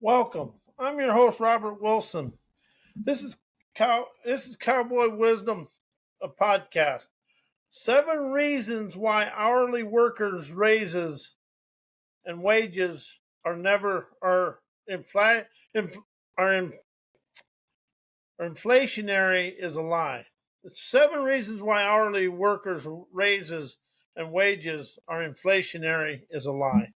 Welcome. I'm your host, Robert Wilson. This is Cowboy Wisdom, a podcast. 7 reasons why hourly workers' raises and wages are never inf, are, in, are inflationary is a lie. 7 reasons why hourly workers' raises and wages are inflationary is a lie.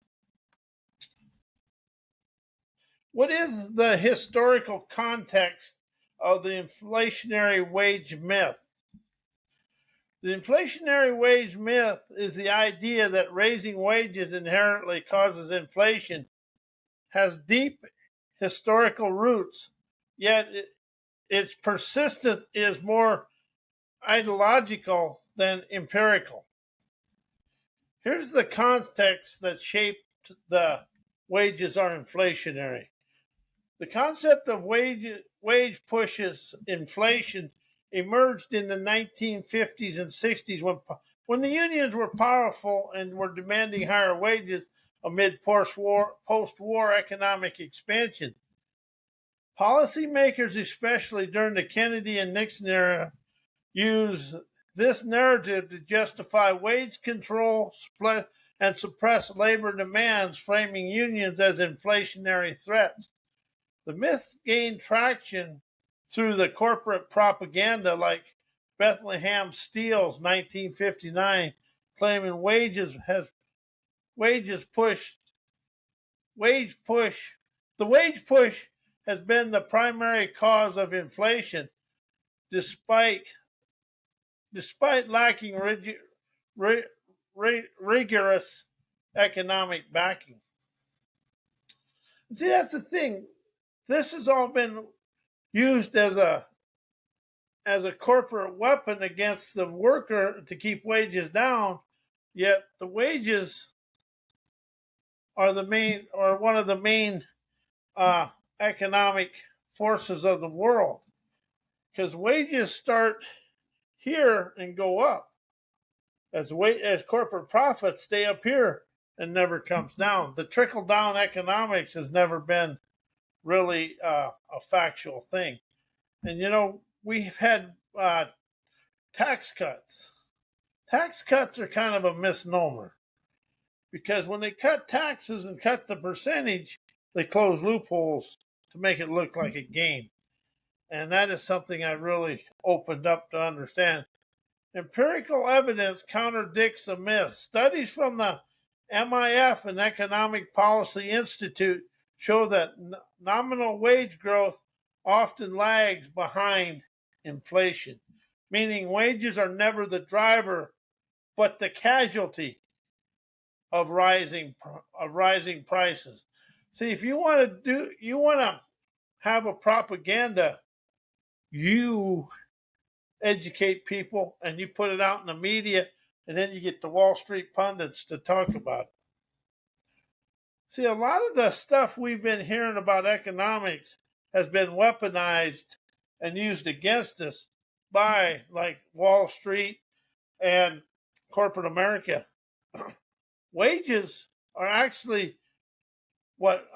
What is the historical context of the inflationary wage myth? The inflationary wage myth is the idea that raising wages inherently causes inflation, has deep historical roots, yet its persistence is more ideological than empirical. Here's the context that shaped the wages are inflationary. The concept of wage pushes inflation emerged in the 1950s and 60s when the unions were powerful and were demanding higher wages amid post-war economic expansion. Policymakers, especially during the Kennedy and Nixon era, used this narrative to justify wage control and suppress labor demands, framing unions as inflationary threats. The myth gained traction through the corporate propaganda like Bethlehem Steel's 1959, claiming wage push the wage push has been the primary cause of inflation despite lacking rigorous economic backing. See, that's the thing. This has all been used as a corporate weapon against the worker to keep wages down, yet the wages are one of the main economic forces of the world, because wages start here and go up as corporate profits stay up here and never comes down. The trickle down economics has never been really a factual thing. And we've had tax cuts. Tax cuts are kind of a misnomer because when they cut taxes and cut the percentage, they close loopholes to make it look like a gain. And that is something I really opened up to understand. Empirical evidence contradicts the myth. Studies from the MIF and Economic Policy Institute show that nominal wage growth often lags behind inflation, meaning wages are never the driver, but the casualty of rising prices. See, if you want to have a propaganda, you educate people and you put it out in the media, and then you get the Wall Street pundits to talk about it. See, a lot of the stuff we've been hearing about economics has been weaponized and used against us by like Wall Street and corporate America. Wages are actually what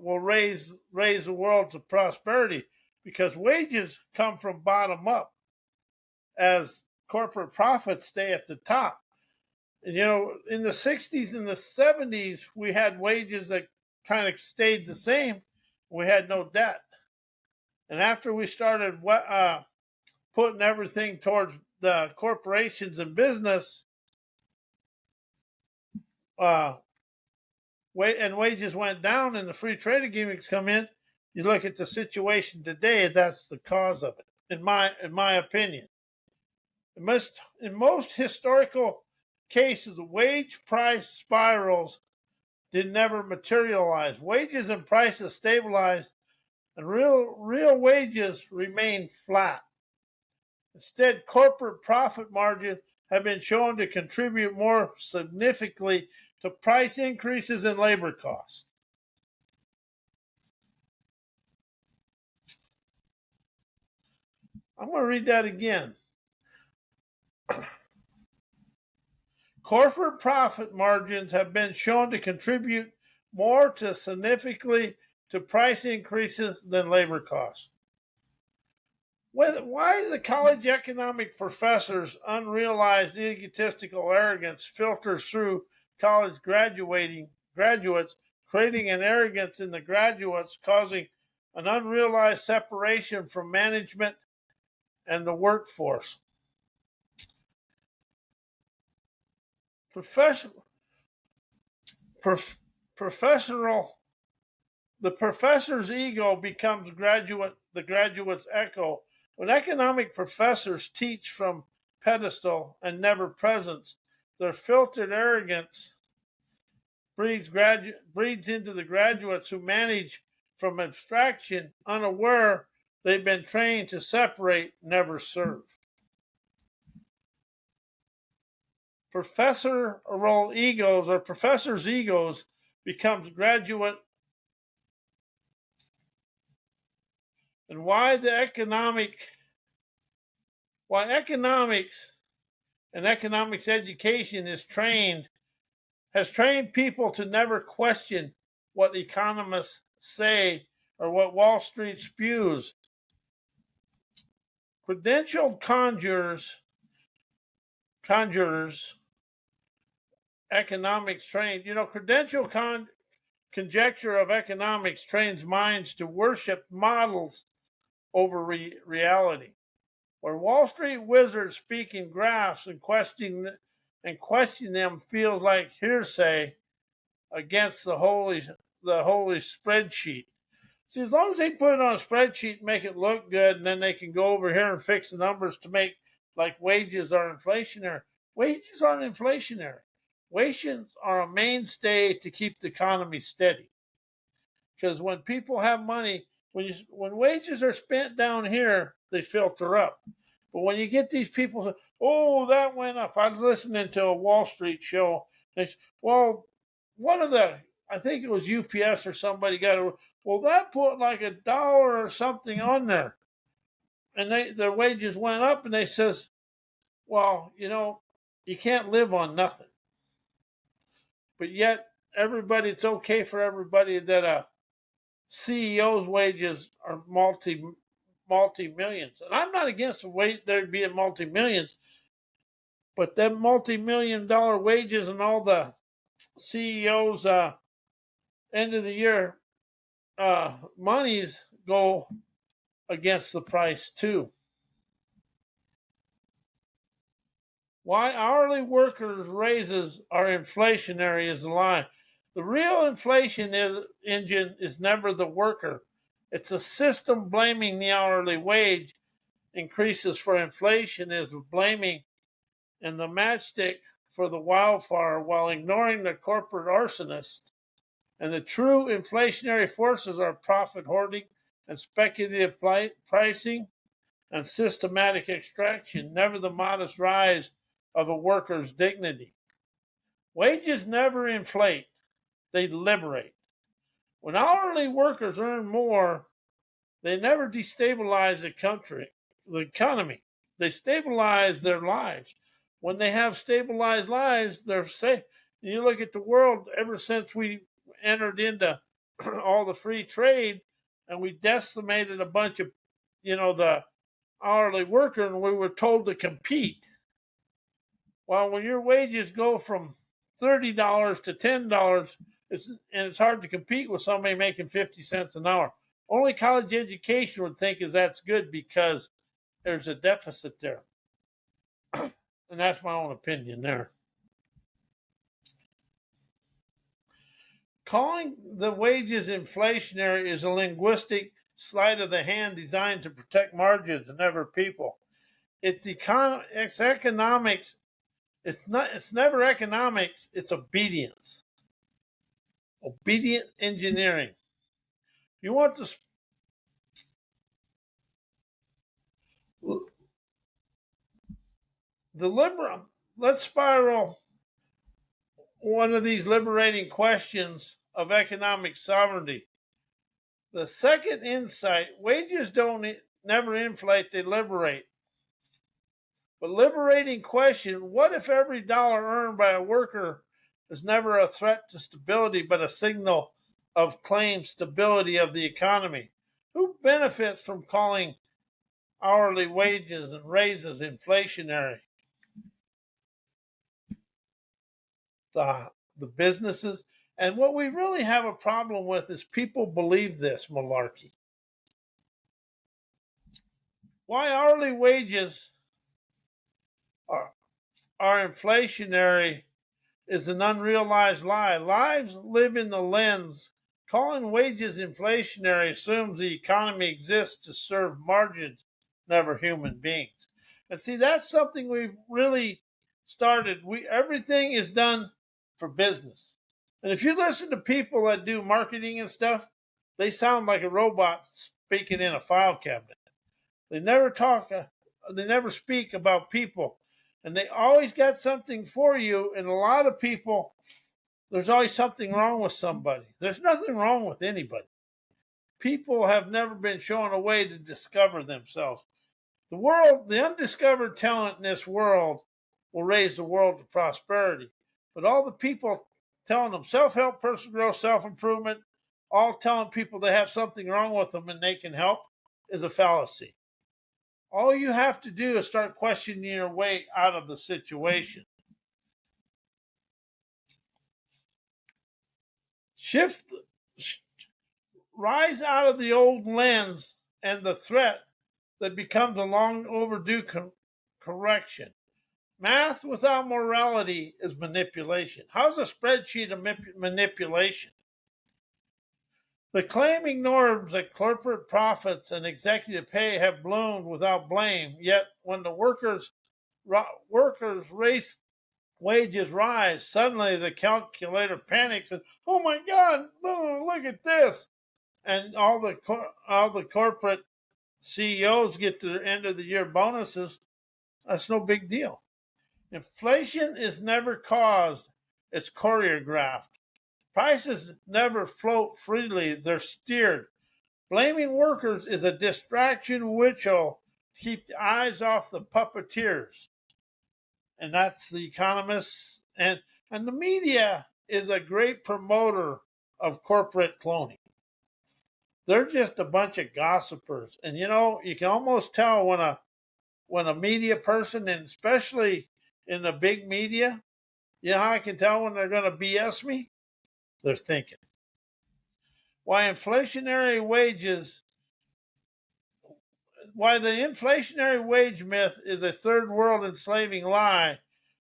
will raise the world to prosperity, because wages come from bottom up as corporate profits stay at the top. And, in the 60s and the 70s, we had wages that kind of stayed the same. We had no debt. And after we started putting everything towards the corporations and business, wages went down and the free trade agreements come in. You look at the situation today, that's the cause of it, in my opinion. In most historical cases, wage price spirals did never materialize. Wages and prices stabilized, and real wages remained flat. Instead, corporate profit margins have been shown to contribute more significantly to price increases in labor costs. I'm going to read that again. Corporate profit margins have been shown to contribute more significantly to price increases than labor costs. Why do the college economic professors' unrealized egotistical arrogance filters through college graduates, creating an arrogance in the graduates, causing an unrealized separation from management and the workforce? Professional, the professor's ego becomes the graduate's echo. When economic professors teach from pedestal and never presence, their filtered arrogance breeds into the graduates who manage from abstraction, unaware they've been trained to separate, never serve. Professorial egos or professors' egos becomes graduate, and why economics and economics education has trained people to never question what economists say or what Wall Street spews. Credentialed conjurers, economics trained, credential conjecture of economics trains minds to worship models over reality. Where Wall Street wizards speak in graphs and question them feels like hearsay against the holy spreadsheet. See, as long as they put it on a spreadsheet and make it look good, and then they can go over here and fix the numbers to make like wages are inflationary. Wages aren't inflationary. Wages are a mainstay to keep the economy steady. Because when people have money, when wages are spent down here, they filter up. But when you get these people, oh, that went up. I was listening to a Wall Street show. They said, well, I think it was UPS or somebody that put like $1 or something on there. And their wages went up, and they says, well, you can't live on nothing. But yet, it's okay for everybody that a CEO's wages are multi-millions. And I'm not against there being multi-millions, but them multi-million-dollar wages and all the CEOs' end of the year monies go against the price too. Why hourly workers' raises are inflationary is a lie. The real inflation engine is never the worker. It's a system blaming the hourly wage increases for inflation is blaming and the matchstick for the wildfire while ignoring the corporate arsonist. And the true inflationary forces are profit hoarding and speculative pricing and systematic extraction, never the modest rise of a worker's dignity. Wages never inflate, they liberate. When hourly workers earn more, they never destabilize the economy. They stabilize their lives. When they have stabilized lives, they're safe. You look at the world, ever since we entered into all the free trade and we decimated a bunch of, the hourly worker, and we were told to compete. Well, when your wages go from $30 to $10, it's hard to compete with somebody making 50 cents an hour. Only college education would think that's good because there's a deficit there. And that's my own opinion there. Calling the wages inflationary is a linguistic sleight of the hand designed to protect margins and never people. It's economics. It's never economics, it's obedience. Obedient engineering. You want to let's spiral one of these liberating questions of economic sovereignty. The second insight, wages never inflate, they liberate. But liberating question, what if every dollar earned by a worker is never a threat to stability, but a signal of claimed stability of the economy. Who benefits from calling hourly wages and raises inflationary? The businesses. And what we really have a problem with is people believe this malarkey. Why hourly wages are inflationary is an unrealized lie. Lives live in the lens. Calling wages inflationary assumes the economy exists to serve margins, never human beings. And see, that's something we've really started. Everything is done for business. And if you listen to people that do marketing and stuff, they sound like a robot speaking in a file cabinet. They never talk, they never speak about people. And they always got something for you. And a lot of people, there's always something wrong with somebody. There's nothing wrong with anybody. People have never been shown a way to discover themselves. The undiscovered talent in this world will raise the world to prosperity. But all the people telling them self-help, personal growth, self-improvement, all telling people they have something wrong with them and they can help is a fallacy. All you have to do is start questioning your way out of the situation. Rise out of the old lens and the threat that becomes a long overdue correction. Math without morality is manipulation. How's a spreadsheet a manipulation? The claiming norms that corporate profits and executive pay have bloomed without blame, yet when the workers' wages rise, suddenly the calculator panics and, oh my God, look at this. And all the corporate CEOs get their end of the year bonuses. That's no big deal. Inflation is never caused, it's choreographed. Prices never float freely, they're steered. Blaming workers is a distraction which will keep the eyes off the puppeteers. And that's the economists. And the media is a great promoter of corporate cloning. They're just a bunch of gossipers. And you can almost tell when a media person, and especially in the big media, you know how I can tell when they're going to BS me? They're thinking. Why the inflationary wage myth is a third world enslaving lie,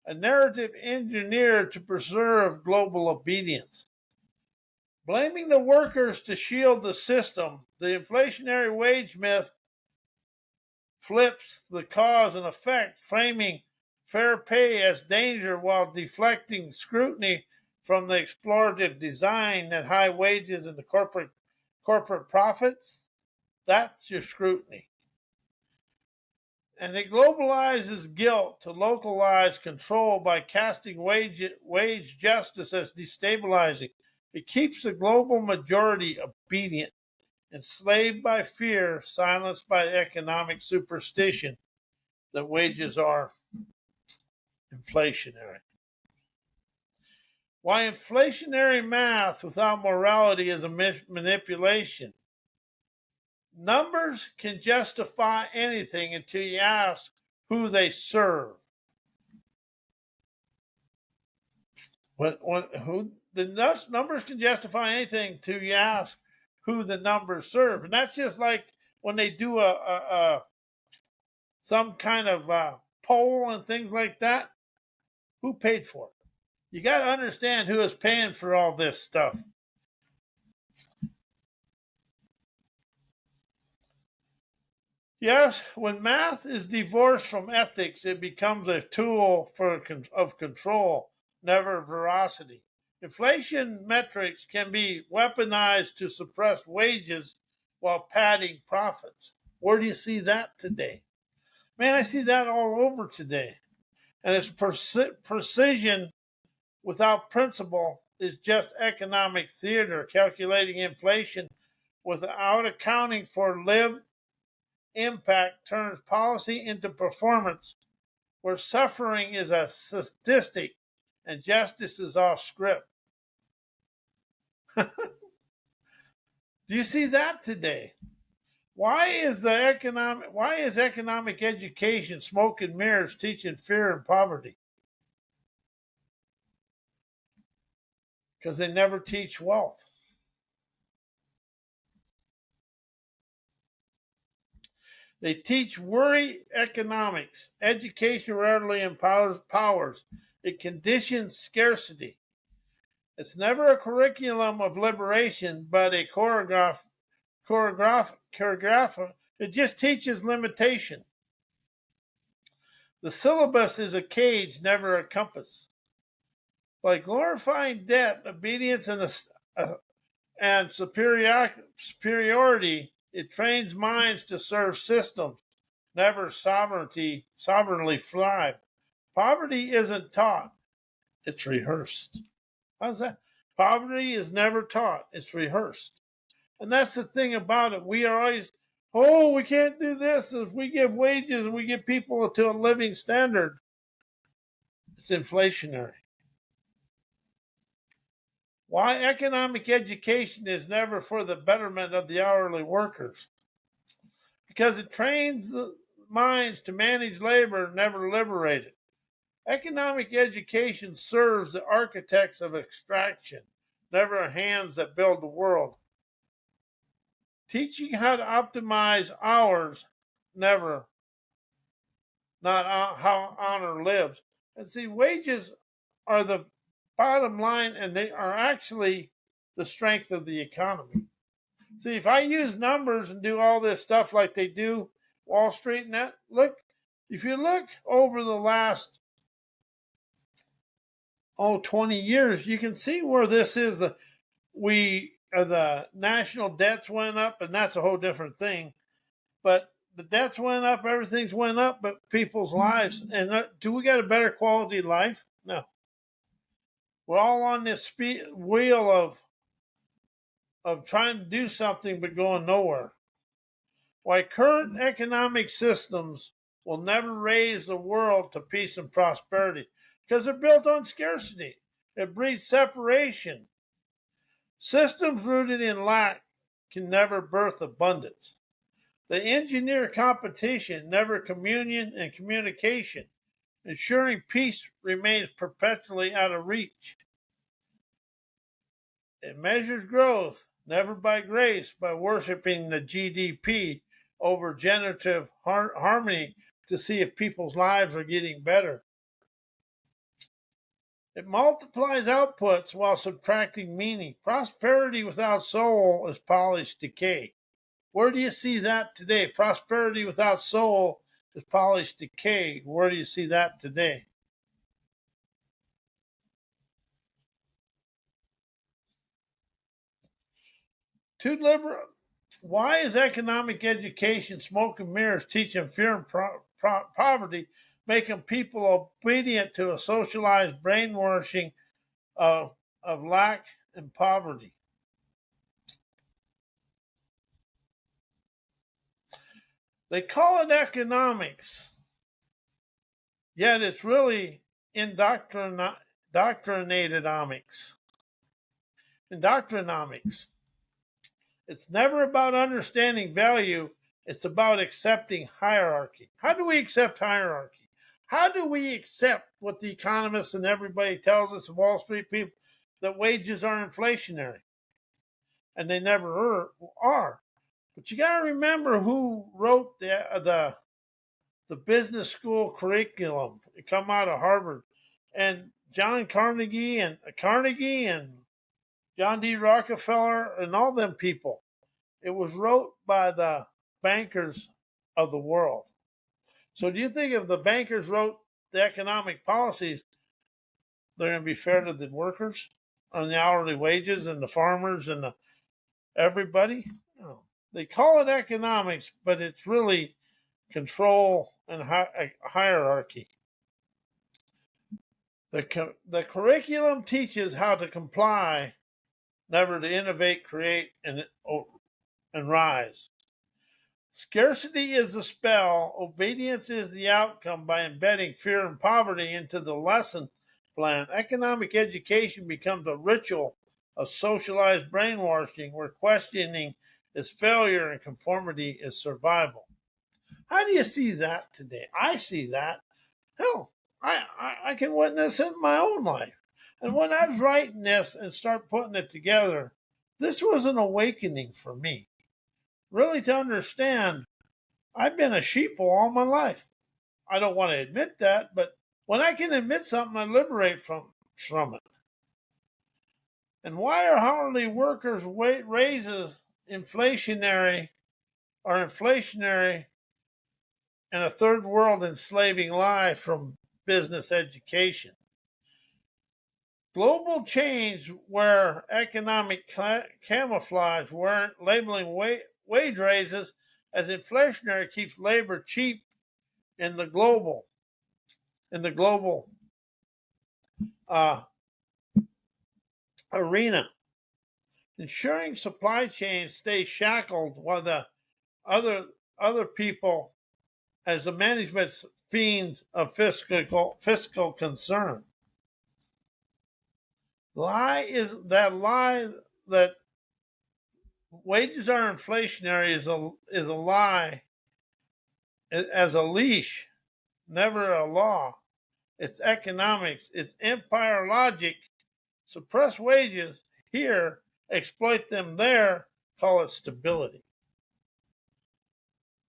a narrative engineered to preserve global obedience. Blaming the workers to shield the system, the inflationary wage myth flips the cause and effect, framing fair pay as danger while deflecting scrutiny from the exploitative design that high wages and the corporate profits. That's your scrutiny. And it globalizes guilt to localize control by casting wage justice as destabilizing. It keeps the global majority obedient, enslaved by fear, silenced by economic superstition that wages are inflationary. Why inflationary math without morality is a manipulation. Numbers can justify anything until you ask who they serve. The numbers can justify anything until you ask who the numbers serve, and that's just like when they do some kind of poll and things like that. Who paid for it? You got to understand who is paying for all this stuff. Yes, when math is divorced from ethics, it becomes a tool of control, never veracity. Inflation metrics can be weaponized to suppress wages while padding profits. Where do you see that today? Man, I see that all over today. And its precision without principle is just economic theater, calculating inflation without accounting for lived impact turns policy into performance, where suffering is a statistic and justice is off script. Do you see that today? Why is economic education smoke and mirrors teaching fear and poverty? Because they never teach wealth. They teach worry economics. Education rarely empowers powers. It conditions scarcity. It's never a curriculum of liberation, but a choreograph. It just teaches limitation. The syllabus is a cage, never a compass. By glorifying debt, obedience, and superiority, it trains minds to serve systems, never sovereignly thrive. Poverty isn't taught, it's rehearsed. How's that? Poverty is never taught, it's rehearsed. And that's the thing about it. We are always, oh, we can't do this. If we give wages and we give people to a living standard, it's inflationary. Why economic education is never for the betterment of the hourly workers? Because it trains the minds to manage labor, never liberate it. Economic education serves the architects of extraction, never hands that build the world. Teaching how to optimize hours, never, not how honor lives. And see, wages are the bottom line, and they are actually the strength of the economy. See, if I use numbers and do all this stuff like they do Wall Street and that, look, if you look over the last 20 years, you can see where this is. The national debts went up, and that's a whole different thing. But the debts went up, everything's went up, but people's lives. And do we got a better quality of life? No. We're all on this wheel of trying to do something but going nowhere. Why current economic systems will never raise the world to peace and prosperity, because they're built on scarcity. It breeds separation. Systems rooted in lack can never birth abundance. They engineer competition, never communion and communication, ensuring peace remains perpetually out of reach. It measures growth, never by grace, by worshiping the GDP over generative harmony to see if people's lives are getting better. It multiplies outputs while subtracting meaning. Prosperity without soul is polished decay. Where do you see that today? Prosperity without soul is polished decay. Where do you see that today? Too liberal. Why is economic education, smoke and mirrors, teaching fear and poverty, making people obedient to a socialized brainwashing of lack and poverty? They call it economics, yet it's really indoctrinatomics. Indoctrinomics. It's never about understanding value. It's about accepting hierarchy. How do we accept hierarchy? How do we accept what the economists and everybody tells us, Wall Street people, that wages are inflationary? And they never are. But you got to remember who wrote the business school curriculum. It come out of Harvard. And John Carnegie and John D. Rockefeller and all them people. It was wrote by the bankers of the world. So do you think if the bankers wrote the economic policies, they're going to be fair to the workers on the hourly wages and the farmers and everybody? No. They call it economics, but it's really control and hierarchy. The curriculum teaches how to comply, never to innovate, create, and rise. Scarcity is the spell. Obedience is the outcome by embedding fear and poverty into the lesson plan. Economic education becomes a ritual of socialized brainwashing where questioning is failure and conformity is survival. How do you see that today? I see that. Hell, I can witness it in my own life. And when I was writing this and start putting it together, this was an awakening for me. Really to understand, I've been a sheeple all my life. I don't want to admit that, but when I can admit something, I liberate from it. And why are hourly workers' raises inflationary and a third world enslaving lie from business education? Global change where economic camouflage weren't labeling wage raises as inflationary keeps labor cheap in the global uh, arena, ensuring supply chains stay shackled while the other people as the management's fiends of fiscal concern. Lie that wages are inflationary is a lie as a leash, never a law. It's economics, it's empire logic. Suppress wages here, exploit them there, call it stability.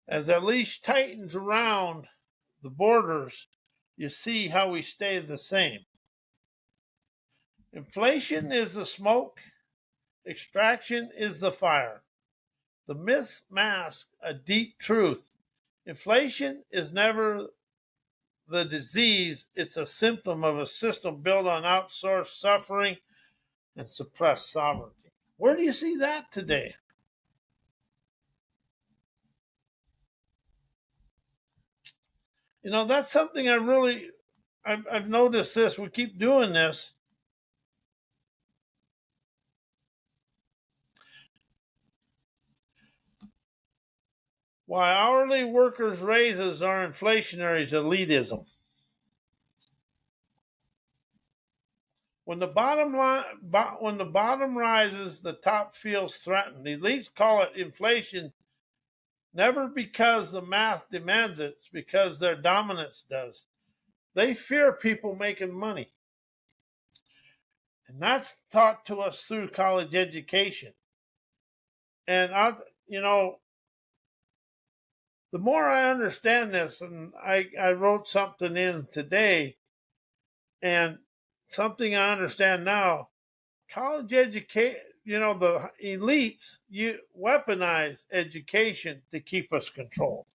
As that leash tightens around the borders, you see how we stay the same. Inflation is the smoke, extraction is the fire. The myths mask a deep truth. Inflation is never the disease, it's a symptom of a system built on outsourced suffering and suppressed sovereignty. Where do you see that today? That's something I've noticed this. We keep doing this. Why hourly workers' raises are inflationary is elitism. When the bottom rises, the top feels threatened. The elites call it inflation, never because the math demands it, it's because their dominance does. They fear people making money. And that's taught to us through college education. And the more I understand this, and I wrote something in today, and something I understand now, college education, the elites weaponize education to keep us controlled.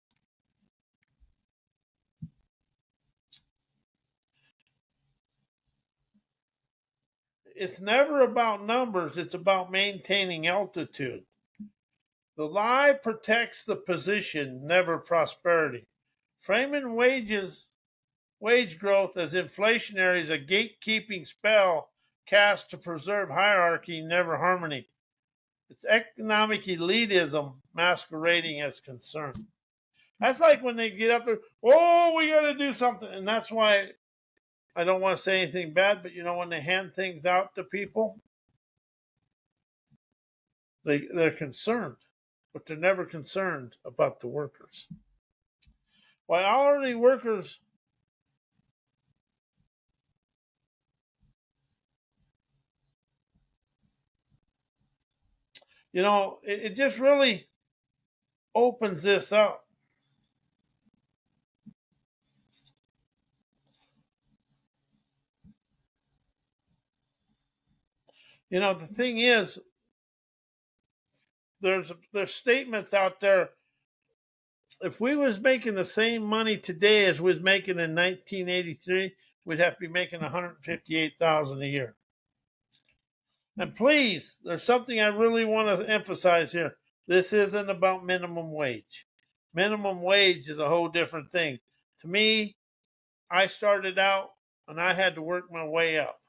It's never about numbers, it's about maintaining altitude. The lie protects the position, never prosperity. Framing wage growth as inflationary is a gatekeeping spell cast to preserve hierarchy, never harmony. It's economic elitism masquerading as concern. That's like when they get up there, oh, we got to do something. And that's why I don't want to say anything bad, but when they hand things out to people, they're concerned, but they're never concerned about the workers. Why hourly workers it just really opens this up. The thing is, there's statements out there. If we was making the same money today as we was making in 1983, we'd have to be making $158,000 a year. And please, there's something I really want to emphasize here. This isn't about minimum wage. Minimum wage is a whole different thing. To me, I started out and I had to work my way up.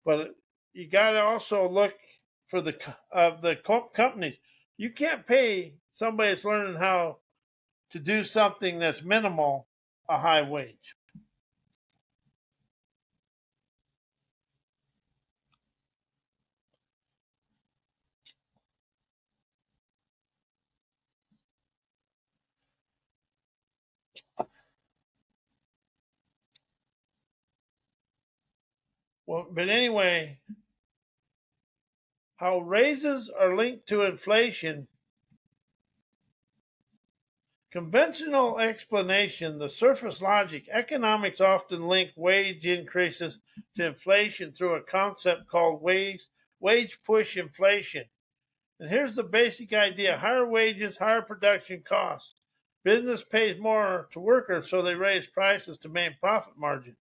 But you got to also look for the companies. You can't pay somebody that's learning how to do something that's minimal a high wage. Well, but anyway, how raises are linked to inflation. Conventional explanation, the surface logic, economics often link wage increases to inflation through a concept called wage push inflation. And here's the basic idea: higher wages, higher production costs. Business pays more to workers, so they raise prices to maintain profit margin.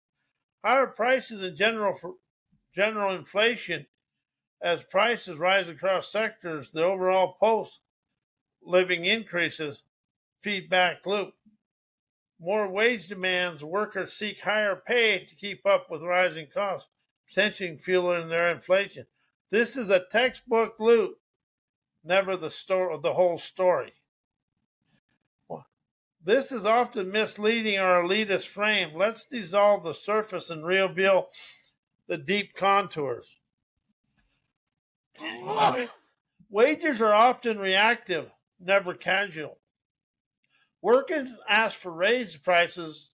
Higher prices in general inflation, as prices rise across sectors, the overall post living increases, feedback loop. More wage demands, workers seek higher pay to keep up with rising costs, potentially fueling their inflation. This is a textbook loop, never the whole story. This is often misleading or elitist frame. Let's dissolve the surface and reveal the deep contours. Wages are often reactive, never casual. Workers ask for raise, prices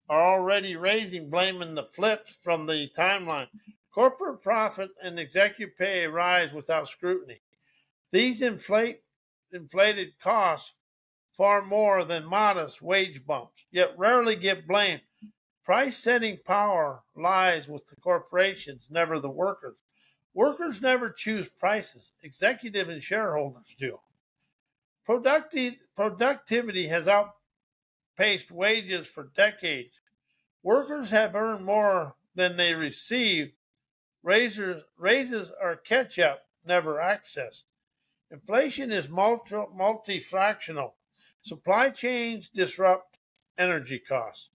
are already raising, blaming the flips from the timeline. Corporate profit and executive pay rise without scrutiny. These inflated costs far more than modest wage bumps, yet rarely get blamed. Price setting power lies with the corporations, never the workers. Workers never choose prices, executive and shareholders do. Productivity has outpaced wages for decades. Workers have earned more than they receive. Raises are catch up, never access. Inflation is multifractional. Supply chains disrupt energy costs.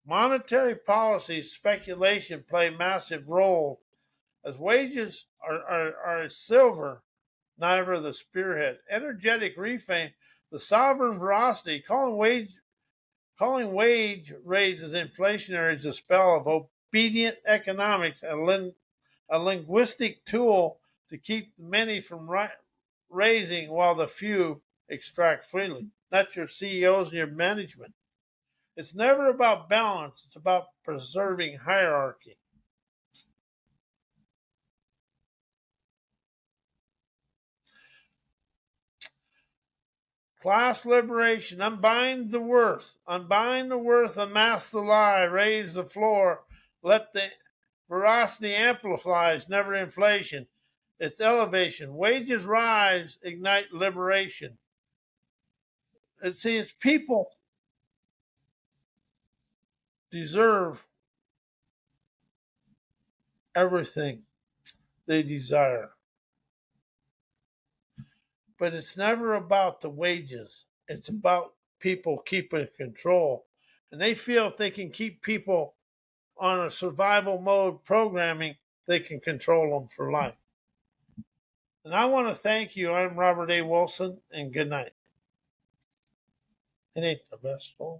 Monetary policy speculation play massive roles as wages are silver, never the spearhead. Energetic reframe, the sovereign veracity, calling wage raises inflationary is a spell of obedient economics, a linguistic tool to keep the many from raising while the few extract freely. Not your CEOs and your management. It's never about balance, it's about preserving hierarchy. Class liberation, unbind the worth, unmask the lie, raise the floor, let the veracity amplifies, never inflation. It's elevation. Wages rise, ignite liberation. It's people deserve everything they desire. But it's never about the wages. It's about people keeping control. And they feel if they can keep people on a survival mode programming, they can control them for life. And I want to thank you. I'm Robert A. Wilson, and good night. It ain't the best one.